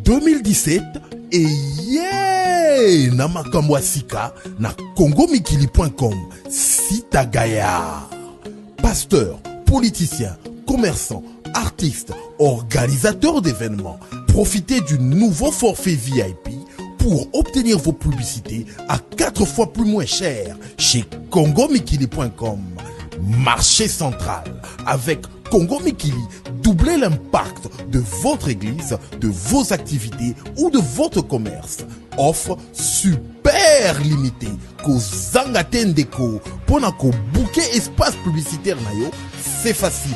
2017 et yeah na makambo sika na congomikili.com sita Gaillard. Pasteur, politicien, commerçant, artiste, organisateur d'événements, profitez du nouveau forfait VIP pour obtenir vos publicités à 4 fois plus moins cher chez congomikili.com. Marché central avec Congo Mikili, doublez l'impact de votre église, de vos activités ou de votre commerce. Offre super limitée qu'aux Zangatendeko pour ko booker espace publicitaire nayo, c'est facile.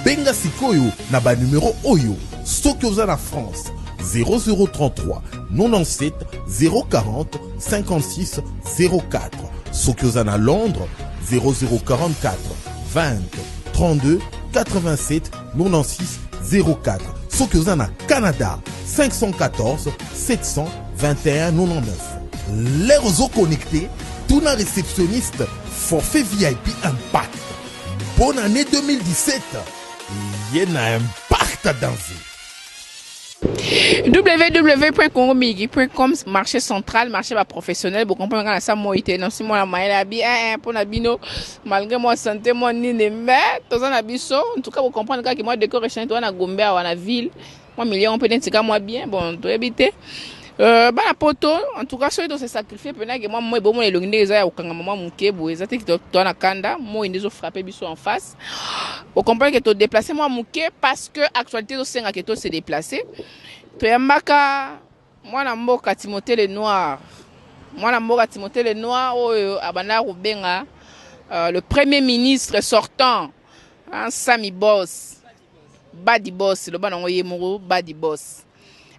Benga Sikoyo na ba numéro Oyo, Sokyoza na France 0033 97 040 56 04. Sokyoza na Londres 0044 20 32 87 96 04. Sokyoza na Canada 514 721 99. Les réseaux connectés, tout na réceptionniste, forfait VIP Impact. Bonne année 2017. Il y a un impact à danser. www.congomigi.com marché central, marché professionnel. Vous comprenez quand ça moi été non si moi la maille bien pour la bino malgré moi santé moi ni ne mais tous en abisso en tout cas vous comprenez que moi décoration toi na Gombe à la ville moi million peut-être c'est moi bien bon to habiter la poto en tout cas ceux qui se sacrifier pendant que moi bon les longues des ya okanga maman muke bo ezate ki to na kanda moi ils ont frappé biso en face vous comprenez que to déplacer moi muke parce que actualité au senga que to se déplacer to yambaka mwana mboka Timothée le Noir oyo abana rubenga le premier ministre sortant Sami Boss Badi Boss le bana ngoye moro Badi Boss.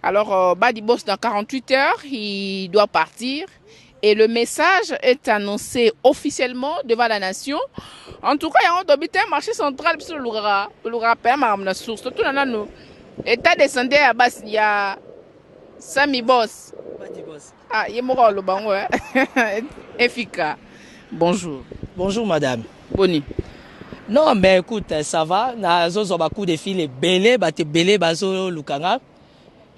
Alors, Badi Boss, dans 48 heures, il doit partir. Et le message est annoncé officiellement devant la nation. En tout cas, il y a un marché central sur le rappel, la source. Tout le monde. État descendu à base, il y a Sami Boss. Badi Boss. Ah, il y a mort le bango. Efficace. Bonjour. Bonjour, madame. Boni. Non, mais écoute, ça va. Na zo ba coup de fil belé, ba te belé bazo lukanga.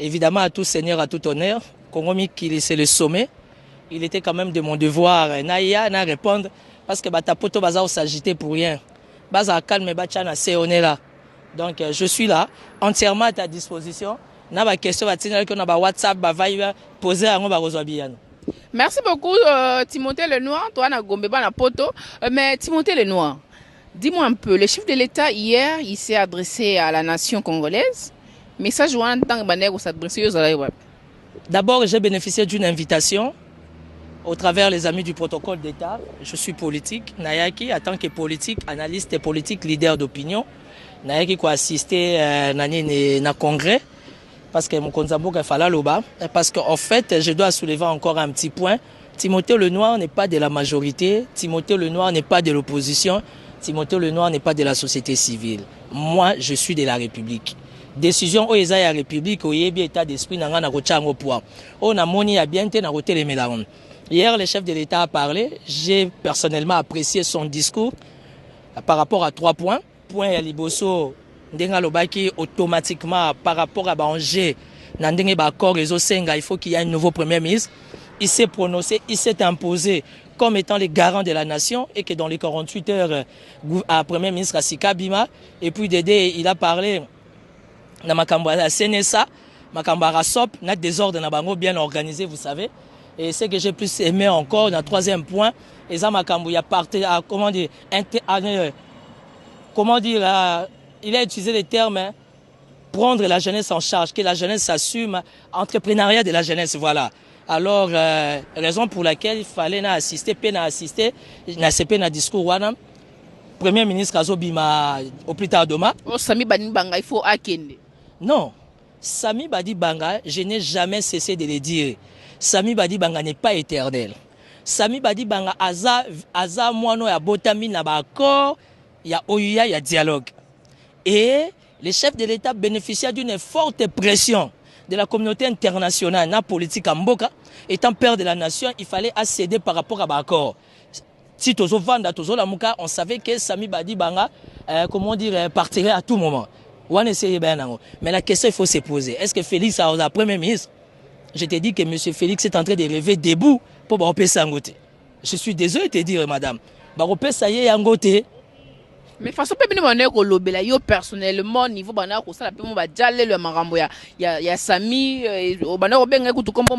Évidemment, à tout seigneur, à tout honneur, Congo Mikili, c'est le sommet. Il était quand même de mon devoir na répondre parce que ta poto baza s'agiter pour rien. Baza calme bachana c'est on est là. Donc je suis là entièrement à ta disposition. Na ba question ba tinala que na ba WhatsApp ba Viber poser à ngo ba rozwabiano. Merci beaucoup Timothée le Noir, toi na Gombe ba na poto mais Timothée le Noir. Dis-moi un peu, le chef de l'État hier, il s'est adressé à la nation congolaise. Message D'abord, j'ai bénéficié d'une invitation au travers les amis du protocole d'État. Je suis politique, Nayaki, en tant que politique, analyste et politique, leader d'opinion. Nayaki qui a assisté à un congrès parce que mon konzambo a fallu là-bas. Parce qu'en fait, je dois soulever encore un petit point. Timothée le Noir n'est pas de la majorité. Timothée le Noir n'est pas de l'opposition. Timothée le Noir n'est pas de la société civile. Moi, je suis de la République. Décision au Eza ya République au yebi état d'esprit nanga na kocha ngo poa. O na moni ya bien te na kote le melaon. Hier le chef de l'État a parlé, j'ai personnellement apprécié son discours par rapport à 3 points. Point ya liboso ndenga lobaki automatiquement par rapport à Banger na ndenge ba accord rezo senga il faut qu'il y ait un nouveau premier ministre. Il s'est prononcé, il s'est imposé comme étant les garants de la nation et que dans les 48 heures à premier ministre Asika Bima et puis Dédé il a parlé na makambo ya CNSA, makambo ya SOP, na désordre na bango bien organisé, vous savez. Et ce que j'ai plus aimé encore, dans 3e point, et ça makambo ya parti à comment dire il a utilisé les termes prendre la jeunesse en charge, que la jeunesse s'assume, entrepreneuriat de la jeunesse, voilà. Alors raison pour laquelle il fallait na assister na CP na discours wana. Premier ministre Azobima au plus tard demain. Oh Sami Badi Banga il faut akende. Non, Sami Badi Banga, je n'ai jamais cessé de le dire. Sami Badi Banga n'est pas éternel. Sami Badi Banga aza moano ya botami na ba accord, ya oyuya ya dialogue. Et le chef de l'État bénéficia d'une forte pression de la communauté internationale, na politique en Mboka, étant père de la nation, il fallait accéder par rapport à ba accord. Si Tozo Vanda, Tozo Lamuka, on savait que Sami Badi Banga, partirait à tout moment. Mais la question, il faut se poser. Est-ce que Félix a le Premier ministre? Je te dis que M. Félix est en train de rêver debout pour Baropé Sangote. Je suis désolé de te dire, madame. Baropé Saye Yangote. Mais façon peut venir mon école lobela yo personnellement niveau bana ko sala pe mo ba jalle le marambo ya Sami au bana obenga kutu kombo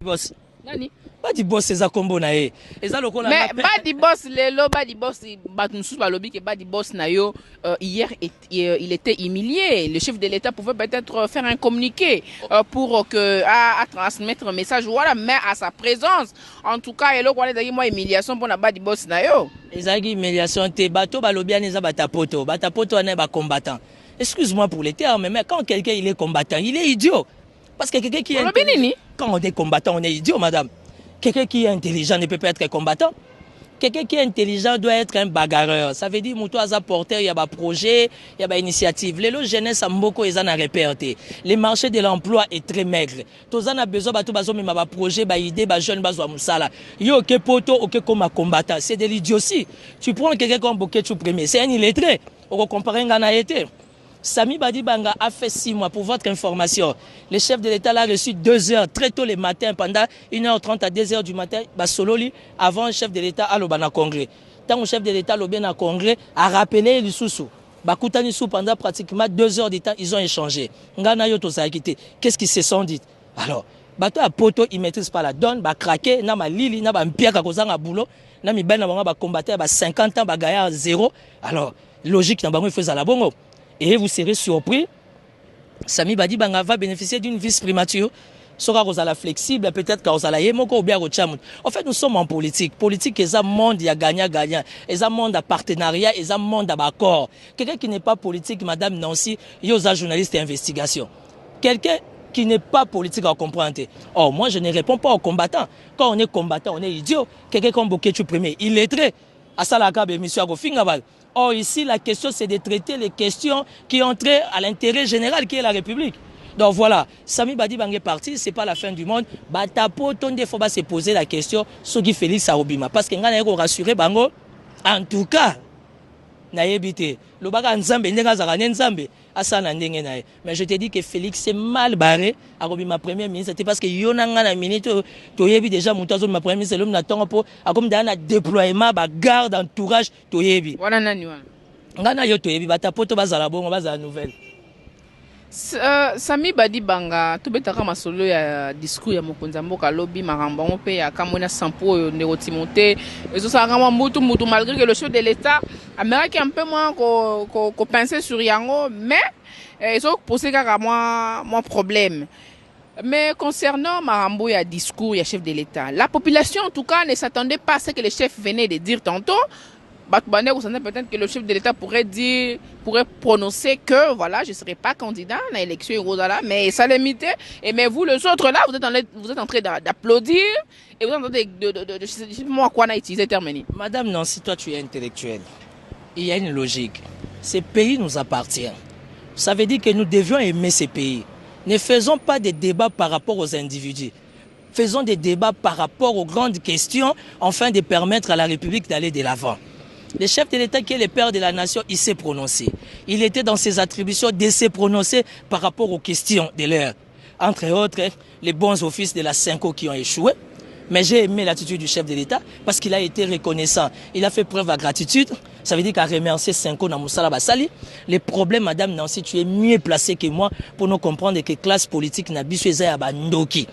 boss. Nani? Pas du boss c'est ça combo na e. Mais pas du boss lelo, pas du boss batunsu ba lobby que pas du boss na yo hier il était humilié. Le chef de l'État pouvait peut-être faire un communiqué pour que à transmettre un message voilà mais à sa présence. En tout cas, il y a moi humiliation pour na ba du boss na yo. Ezaki humiliation te bato ba lobby aneza batapoto ane ba combattant. Excuse-moi pour les termes mais quand quelqu'un il est combattant, il est idiot. Parce que quelqu'un qui est quand on est combattant, on est idiot madame. Quelqu'un qui est intelligent ne peut pas être combattant. Quelqu'un qui est intelligent doit être un bagarreur. Ça veut dire que tu as porteur, il y a un projet, il y a une initiative. Les lots jeunesse à Mboko, ils en ont réperté. Le marché de l'emploi est très maigre. Tous en a besoin de un projet, une idée, un jeune, un moussala. Yo, ok poto, ok comme combattant. C'est de l'idiotie. Tu prends quelqu'un comme Boketou premier, c'est un illettré. On va comparer un Ghana été. Sami Badi Banga a fait 6 mois. Pour votre information, le chef de l'État l'a reçu 2 heures, très tôt le matin, pendant 1h30 à 2h du matin, Sololi, avant le chef de l'État à l'Obana Congrès. Tant le chef de l'État à l'Obana Congrès a rappelé les sous-sous. Bakoutani sous pendant pratiquement 2 heures de temps, ils ont échangé. Ngana Yoto Saïkité. Qu'est-ce qu'ils se sont dit? Alors, bato à poto, ils ne maîtrisent pas la donne, ba craqué, na ma lili, na ba mpia kakozanga boulot, na mi ben na ba combattre, ba 50 ans, ba gaillard 0. Alors, logique, na bango, il faut à la bongo. Et vous serez surpris, Sami Badi Banga va bénéficier d'une vis primature. Sera la flexible, peut-être qu'Ozala Yemoko ou bien Rochamout. En fait, nous sommes en politique. Politique, c'est un monde, il y a gagnant-gagnant. C'est un monde à partenariat, c'est un monde à accord. Quelqu'un qui n'est pas politique, Madame Nancy, il y a un journaliste d'investigation. Quelqu'un qui n'est pas politique à comprendre. Oh, moi, je ne réponds pas aux combattants. Quand on est combattant, on est idiot. Quelqu'un comme Boketu premier, il est très. À Salakabe, M. Agofingabal. Or, ici, la question, c'est de traiter les questions qui ont trait à l'intérêt général qui est la République. Donc voilà, Sami Badi Bangé parti, ce n'est pas la fin du monde. Batapo, ton des fois, se poser la question, ce qui Félix Arobima. Parce qu'il y a un rassuré, Bango, en tout cas, naïbité. Le baga Nzambe, Nzambe, Asana Ndenge. Mais je te dis que Félix est mal barré, Arobima premier ministre. C'était parce que Yonanga na minute, Toyebi déjà, Moutazo, ma premier ministre, l'homme n'attend pas, comme dans un déploiement, garde, entourage, Toyebi. Voilà, Naniwa. Ngana yo Toyebi, Batapo, Tobazala, bon, on va à la nouvelle. Sami Badi Banga tobetaka masolo ya discours ya mokonzi mboka lobi marambango pe ya kamona sampo ndeko Timothée ezo sanga mutu malgré que le chef de l'État américain un peu moins ko penser sur yango mais ezo poser kaka moi problème. Mais concernant Marambo ya discours ya chef de l'État, la population en tout cas ne s'attendait pas à ce que le chef venait de dire tantôt. Peut-être que le chef de l'État pourrait prononcer que voilà, je ne serai pas candidat à l'élection, mais ça limité. Et mais vous, les autres là, vous êtes en train d'applaudir et vous êtes en train de moi quoi n'a utilisé terminé. Madame Nancy, toi tu es intellectuelle. Il y a une logique. Ce pays nous appartient. Ça veut dire que nous devions aimer ce pays. Ne faisons pas des débats par rapport aux individus. Faisons des débats par rapport aux grandes questions afin de permettre à la République d'aller de l'avant. Le chef de l'État qui est le père de la nation, il s'est prononcé. Il était dans ses attributions de se prononcer par rapport aux questions de l'heure. Entre autres, les bons offices de la Cinco qui ont échoué. Mais j'ai aimé l'attitude du chef de l'État parce qu'il a été reconnaissant. Il a fait preuve de gratitude. Ça veut dire qu'à remercier Cinco dans Moussala Bassali. Les problèmes, Madame Nancy, tu es mieux placée que moi pour nous comprendre que la classe politique n'a pas Ndoki.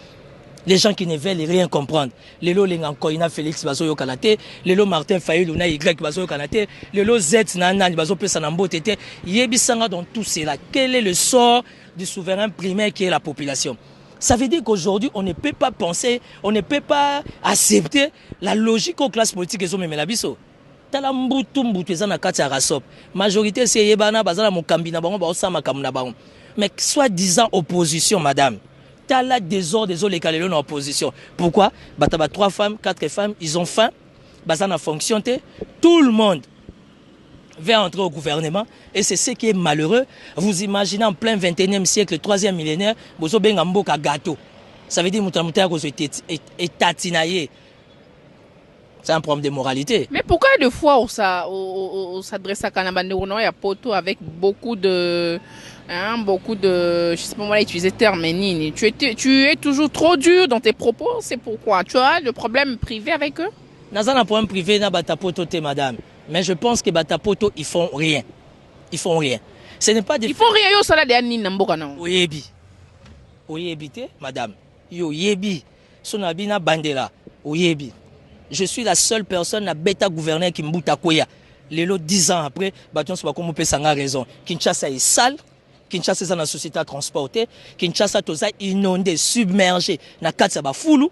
Les gens qui ne veulent rien comprendre. Lelo Lengankoina Félix Bazoyo Kanate, Lelo Martin Fayou na Y Bazoyo Kanate, Lelo Z Nana Bazo Pesanambo Tete, Yebisanga dans tout cela. Quel est le sort du souverain primaire qui est la population? Ça veut dire qu'aujourd'hui, on ne peut pas penser, on ne peut pas accepter la logique aux classes politiques et aux Memelabiso. Tala mbutu mbutu ezana kati ya rasop. Majorité c'est yebana bazala mokambi na bango ba osama kamuna bango. Mais soi-disant opposition madame. Tala désordre les kalelo en opposition. Pourquoi? Bataba 3 femmes, 4 femmes, ils ont faim. Bazana fonctionné. Tout le monde veut entrer au gouvernement et c'est ce qui est malheureux. Vous imaginez en plein 21e siècle, le 3e millénaire, bozo benga mboka gâteau. Ça veut dire mutamuta ko étatinaye. C'est un problème de moralité. Mais pourquoi des fois on s'adresse à Kanabande il y a Poto avec beaucoup de... je sais pas moi utiliser le terme, mais Nini, tu es toujours trop dur dans tes propos, c'est pourquoi? Tu as le problème privé avec eux? Dans un problème privé, na Batapoto, madame. Mais je pense que Batapoto, ils font rien. Ils font rien. Ce n'est pas des... Ils font rien, yo sala de Nini Namboka non. Oyebi. Oyebi te, madame. Yo yebi. Sonabina bandela. Oyebi. Je suis la seule personne à bêta gouverneur qui m'bouta koya. Les lots 10 ans après, Bation Sobakomo Pesanga a raison. Kinshasa est sale. Kinshasa est dans la société à transporter. Kinshasa toza inondé, submergé. Na katsa ba fulu.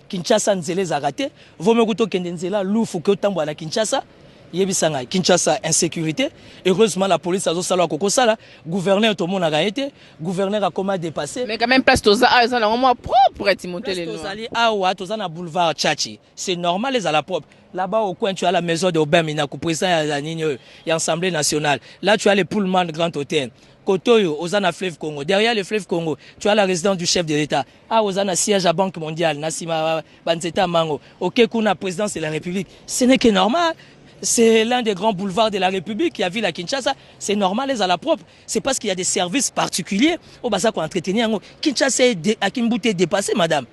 Kinshasa nzele za raté. Vome kuto kende nzela lufu ke otambo na Kinshasa. Yebisanga Kinshasa insécurité. Heureusement la police a zo sala koko sala. Gouverneur tout le monde a arrêté. Gouverneur a comment dépassé. Mais quand même place toza a ça normalement propre Timothée les noirs. Ah ouais, toza na boulevard Tchachi. C'est normal les à la propre. Là-bas au coin tu as la maison de Obama Minakou président ya nini ya Assemblée nationale. Là tu as les Pullman Grand Hôtel. Kotoyo, Ozana Fleuve Congo. Derrière le fleuve Congo, tu as la résidence du chef de l'État. Ah, Ozana siège à Banque mondiale, Nassima Banzeta Mango. Ok, Kuna présidence de la République. Ce n'est que normal. C'est l'un des grands boulevards de la République qui a vu la Kinshasa. C'est normal, les à la propre. C'est parce qu'il y a des services particuliers. Au basa qu'on entretenir. Kinshasa à Kimbuta est dépassé, madame.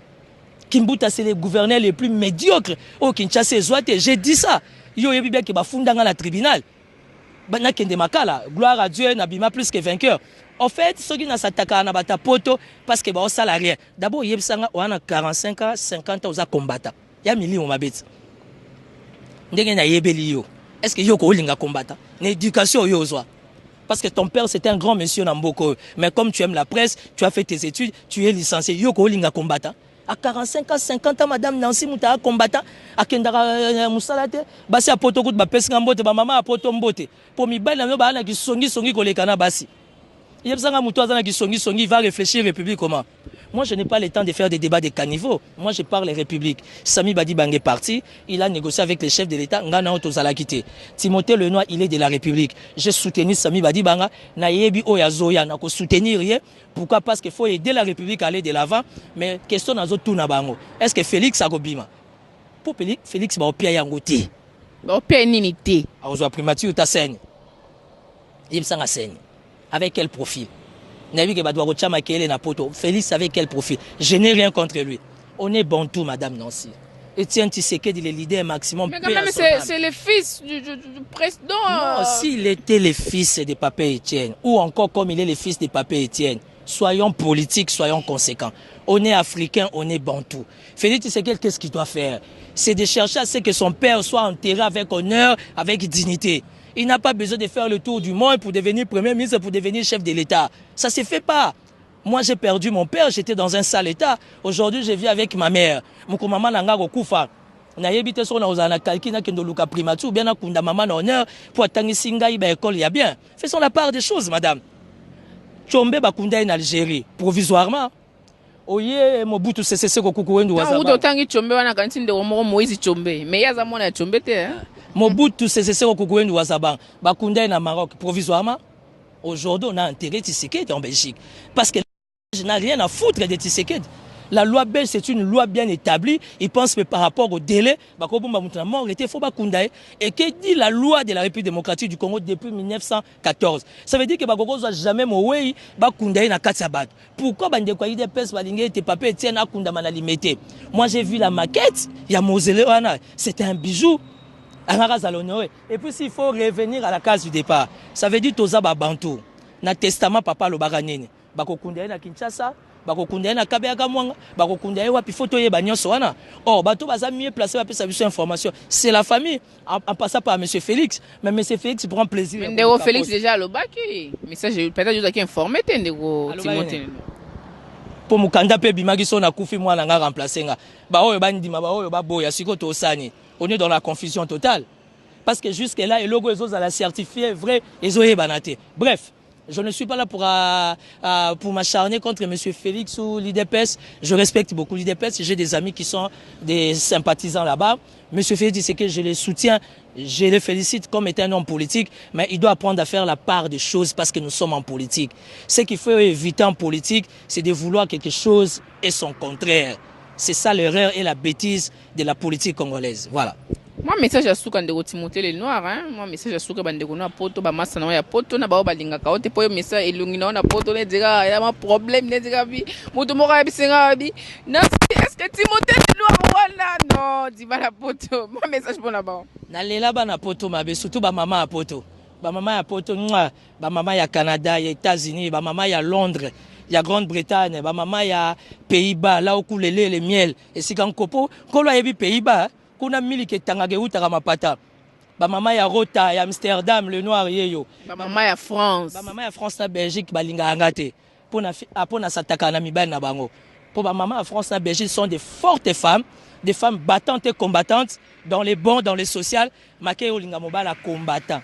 Kimbuta, c'est les gouverneurs les plus médiocres. Oh, Kinshasa est zoité. J'ai dit ça. Yo, yebi bien qui va fondre dans la tribunal. Gloire à Dieu, Nabima plus que vainqueur. En fait, ceux qui n'ont s'attaqué à Nabata Poto, parce que bon salarié. D'abord, il y a 45 ans, 50 ans, ils ont combattu. Il y a millions de bêtes. Est-ce que y a combattu? L'éducation, parce que ton père c'était un grand monsieur Namboko. Mais comme tu aimes la presse, tu as fait tes études, tu es licencié. Yoko Linga combattant. À 45 ans, 50 ans, madame Nancy Mouta combattant. À Kendara Moussalate, Bassi à Poto, Pesngambote, maman à Poto Mbote. Pour mi bail, la qui songi kolekana Bassi. Yebsanga Moutouazana qui songi va réfléchir République comment. Moi, je n'ai pas le temps de faire des débats de caniveau. Moi, je parle République. Sami Badi Bang est parti. Il a négocié avec les chefs de l'État. Ngana Otozala quitté. Timothée Lenoir, il est de la République. J'ai soutenu Sami Badi Banga. Nayebi Oyazoya, n'a soutenu rien. Pourquoi? Parce qu'il faut aider la République à aller de l'avant. Mais question dans tout nabango. Est-ce que Félix Agobima? Pour Félix, va au pied yangoté. Au pied ninité. A ozo primature ta scène. Il s'en scène. Avec quel profil? Félix avec quel profil? Je n'ai rien contre lui. On est bantou, madame Nancy. Etienne Tshisekedi, le leader maximum. Mais quand même, c'est le fils du président. Non, s'il était le fils de Papa Etienne, ou encore comme il est le fils de Papa Etienne, soyons politiques, soyons conséquents. On est africain, on est bantou. Félix Tshisekedi, qu'est-ce qu'il doit faire? C'est de chercher à ce que son père soit enterré avec honneur, avec dignité. Il n'a pas besoin de faire le tour du monde pour devenir premier ministre, pour devenir chef de l'État. Ça ne se fait pas. Moi, j'ai perdu mon père, j'étais dans un sale état. Aujourd'hui, je vis avec ma mère. Mon maman n'a pas koufa. Na yebite so na ozana kalki na kendo luka primatu bien na kunda maman na honneur pour attendre singa iba école ya bien. Faisons la part des choses, madame. Tchombe ba kunda en Algérie provisoirement. Oye Mobutu Sese ko kukuwendu wazaba. Udo tangi Tchombe wana kantinde omo Moïse Tchombe. Mais yaza mona Tchombe te. Mobutu Sese ko kukuwendu wazaba. Ba kunda na Maroc provisoirement. Aujourd'hui, on a enterré Tshisekedi en Belgique. Parce que je n'ai rien à foutre de Tshisekedi. La loi belge, c'est une loi bien établie. Ils pensent que par rapport au délai, et que dit la loi de la République démocratique du Congo depuis 1914. Ça veut dire que Bakoko n'a jamais moué, Bakundaye na Katsabat. Pourquoi Bandekwaï des pes Balingé te papé Etienne Akunda Manalimete? Moi j'ai vu la maquette, il y a Mosele, c'était un bijou. Et puis s'il faut revenir à la case du départ, ça veut dire Toza Bantou. Na testament papa lo baganene. Bakokundaye na Kinshasa. Bakokundaye na Kabeka Mwanga, bakokundaye wapi photo ye banyoso wana. Oh, bato baza mieux placé pour sa information. C'est la famille en passant par monsieur Félix, mais monsieur Félix prend plaisir. Mais Ndego Félix déjà le baki. Mais ça peut-être je qui informé Ndego Timothée. Pour mukanda pe bimaki so na kufi mwana nga remplacer nga. Ba oyo bandima ba oyo ba boya siko to osani. On est dans la confusion totale. Parce que jusque là et logo ezo la certifié vrai ezo yebanate. Bref, je ne suis pas là pour m'acharner contre M. Félix ou l'IDPS. Je respecte beaucoup l'IDPS. J'ai des amis qui sont des sympathisants là-bas. M. Félix, c'est que je les soutiens. Je les félicite comme étant un homme politique. Mais il doit apprendre à faire la part des choses parce que nous sommes en politique. Ce qu'il faut éviter en politique, c'est de vouloir quelque chose et son contraire. C'est ça l'erreur et la bêtise de la politique congolaise. Voilà. Moi, message à Souka de Timothée les Noirs, hein. Moi, message à Souka Bandego na poto, ba massa na ya poto, na ba balinga kaote, po message elungina na poto, ne dira, ya ma problème, ne dira bi, moto mora bi senga bi. Non, est-ce que Timothée les Noirs wala? Non, dis pas la poto. Moi, message pour là-bas. Na lela ba na poto mabe, surtout ba maman à poto. Ba maman à poto, ba maman ya Canada, ya États-Unis, ba maman ya Londres. Il y a Grande-Bretagne, ba maman il y a Pays-Bas, là où coule le lait, le miel. Et si quand kopo, quand on a vu Pays-Bas, kuna miliki tangage utaka mapata. Ba maman ya Rota, ya Amsterdam, le noir yeyo. Ba maman ya France. Ba maman ya France na Belgique balinga angate. Pona sataka na mibali na bango. Pour ba maman ya France na Belgique sont des fortes femmes, des femmes battantes et combattantes dans les bons, dans les sociales. Maké olinga mobala combattant.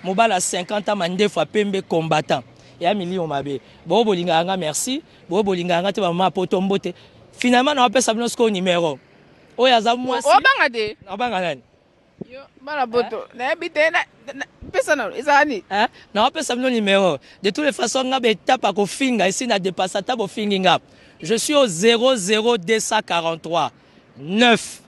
Mobala 50 ans mande fois pembe combattant. Et Amélie Omabe. Bo bolinga anga merci. Bo bolinga anga te ba maman poto mbote. Finalement on appelle ça notre numéro. Oyaza moi si. Obangade. Obangade. Yo, bala poto. Na bite na personal. Isani. Hein? Non, appelle ça notre numéro. De toutes les façons, on a des étapes à finga ici na dépassé table au finginga. Je suis au 00243 9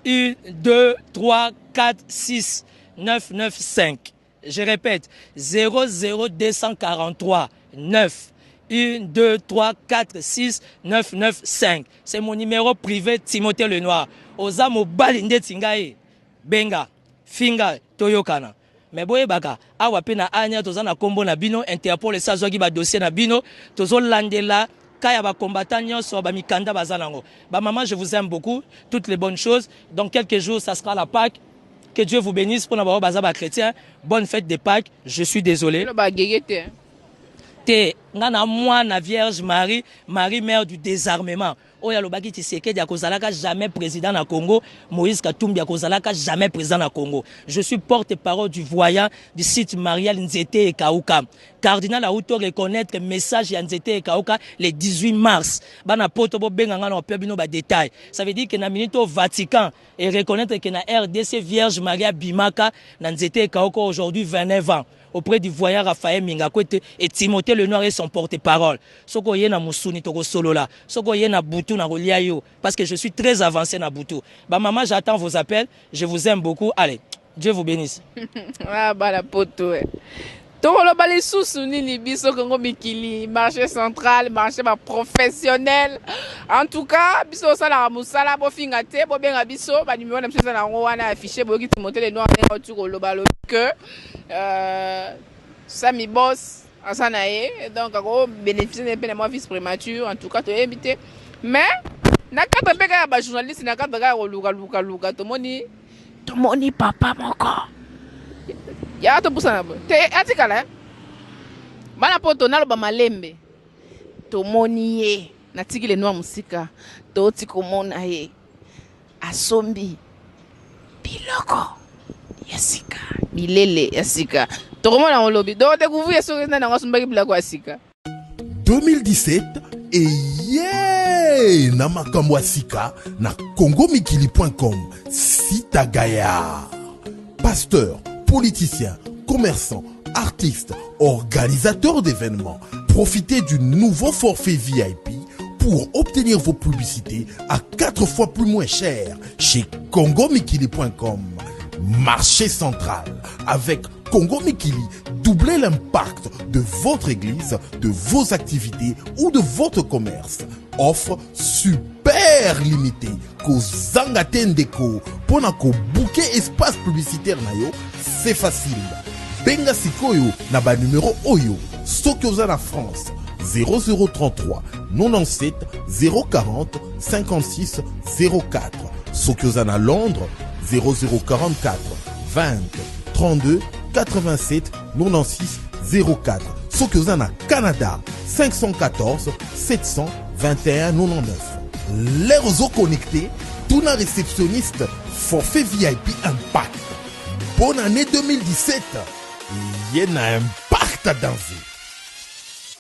1 2 3 4 6 9 9 5. Je répète, 00243 9 1 2 3 4 6 9 9 5. C'est mon numéro privé Timothée Lenoir. Oza mobalinde tingae benga finga toyokana. Mais boye baka awa pe na anya toza na kombo na bino Interpol et ça ba dossier na bino tozo landela kaya ba combattant nyonso ba mikanda bazanango. Ba maman, je vous aime beaucoup, toutes les bonnes choses. Dans quelques jours ça sera la Pâques. Que Dieu vous bénisse pour n'avoir pas bazaba chrétien. Bonne fête de Pâques. Je suis désolé. Te ngana moi na Vierge Marie, Marie mère du désarmement. Oya lobaki Tshisekedi akozalaka jamais président na Congo, Moïse Katumbi akozalaka jamais président na Congo. Je suis porte-parole du voyant du site Marial Nzete et Kauka. Cardinal a auto reconnaître le message ya Nzete et Kauka le 18 mars. Bana poto bo benganga na pebino ba détail. Ça veut dire que na minute au Vatican et reconnaître que na RDC Vierge Maria Bimaka na Nzete et Kauka aujourd'hui 29 ans. Auprès du voyant Raphaël Mingakwete et Timothée Lenoir et son porte-parole. Soko ye na musuni toko solo la. Soko ye na butu na rolia yo. Parce que je suis très avancé na butu. Bah maman, j'attends vos appels. Je vous aime beaucoup. Allez, Dieu vous bénisse. Ah bah la poto. Tokolo bali susu nini biso Congo mikili, marché central, marché ba professionnel. En tout cas, biso sala musala bo finga te bo benga biso ba numéro na biso na ngo wana affiché bo ki Timothée Lenoir na tukolo balo que Sami Boss asanae donc ako bénéficier de peine moi vice prémature en tout cas to invité mais na kata beka ba journaliste na kata ga luka to moni papa moko ya to pusana bo te atikala bana poto na loba malembe to moni ye na tikile noa musika to tikomona ye asombi biloko yasika bilele yasika tokomona olobi do te kuvuye soki na ngo sombaki biloko yasika 2017 eye na makambo ya sika na congomikili.com sita gaya pasteur politicien commerçant artiste organisateur d'événements profitez du nouveau forfait VIP pour obtenir vos publicités à 4 fois plus moins cher chez congomikili.com. Marché central avec Congo Mikili, doublez l'impact de votre église, de vos activités ou de votre commerce. Offre super limitée qu'aux Zangatendeko pour ko booker espace publicitaire na yo, c'est facile. Benga sikoyo na ba numéro Oyo, Sokyoza la France 0033 97 040 56 04. Sokyoza na Londres 0044 20 32 87 96 04. Sokyoza Canada 514 721 99. Les réseaux connectés, tout na réceptionniste forfait VIP Impact. Bonne année 2017. Il y a un impact dans vous.